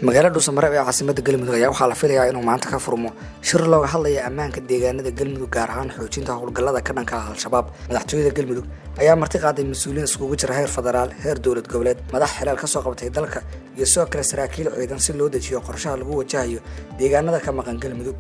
magaalada Dhuusamareeb ee caasimadda Galmudug ayaa waxaa la filayaa inuu maanta ka furmo shir looga hadlayo ammaanka deegaanada Galmudug gaar ahaan xoojinta howlgallada ka dhanka ah Al-Shabaab. Madaxtooyada Galmudug ayaa marti qaaday mas'uuliyiin iskugu jira heer federaal, heer dowlad goboleed, madax xilal ka soo qabtay dalka iyo sidoo kale saraakiil ciidan si loo dejiyo qorshaha lagu wajahayo deegaanada ka maqan Galmudug.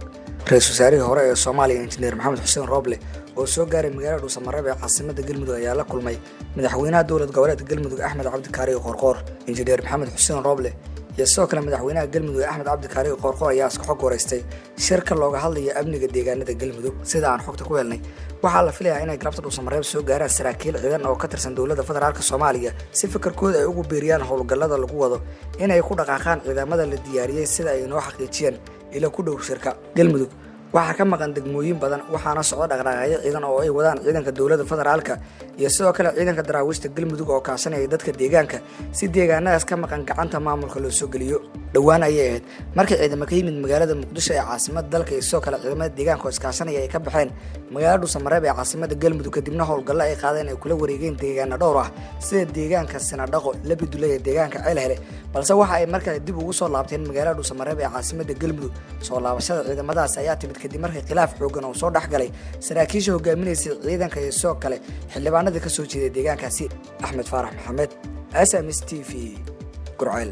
Ra'iisul wasaarihii hore ee Soomaaliya Injineer Maxamed Xuseen Roble oo soo gaaray magaalada Dhuusamareeb ee caasimadda Galmudug ayaa la kulmay madaxweynaha dowlad goboleedka Galmudug Axmed Cabdi Kaariyo Qoorqoor. Injineer Maxamed Xuseen Roble iyo sidoo kale madaxweynaha Galmudug Axmed Cabdi Kaariyo Qoorqoor ayaa iska xog wareystay shirka looga hadlayo amniga deegaanada Galmudug. Sida aan xogta ku helnay waxaa la filayaa inay galabta Dhuusamareeb soo gaaraan saraakiil ciidan oo ka tirsan dowladda federaalka Soomaaliya si fikirkooda ay ugu beeriyaan howlgallada lagu wado inay ku dhaqaaqaan ciidamada la diyaariyay sida ay noo xaqiijiyeen ila ku dhow shirka Galmudug. waxaa ka maqan degmooyin badan waxaana socdo dhaqdhaqaaqyo ciidan oo ay wadaan ciidanka dowladda federaalka iyo sidoo kale ciidanka daraawiishta Galmudug oo kaashanaya dadka deegaanka si deegaanadaas ka maqan gacanta maamulka loo soo geliyo. dhawaan ayay ahayd markii ciidamada ka yimid magaalada Muqdisho ee caasimadda dalka iyo sidoo kale ciidamada deegaanka oo iskaashanaya ay ka baxeen magaalada Dhuusamareeb ee caasimadda Galmudug kadibna howlgallo ay qaadeen ay kula wareegeen deegaano dhowr ah sida deegaanka Sinadhaqo, Labidule iyo deegaanka Ceelhele, balse waxa ay markale dib ugu soo laabteen magaalada Dhuusamareeb ee caasimadda Galmudug. soo laabashada ciidamadaas ayaa timid kadib markii khilaaf xoogan oo soo dhaxgalay saraakiisha hogaaminaysa ciidanka iyo sidoo kale xildhibaanada ka soo jeeday deegaankaasi. Axmed Faarax Maxamed, SMS TV, Gurceel.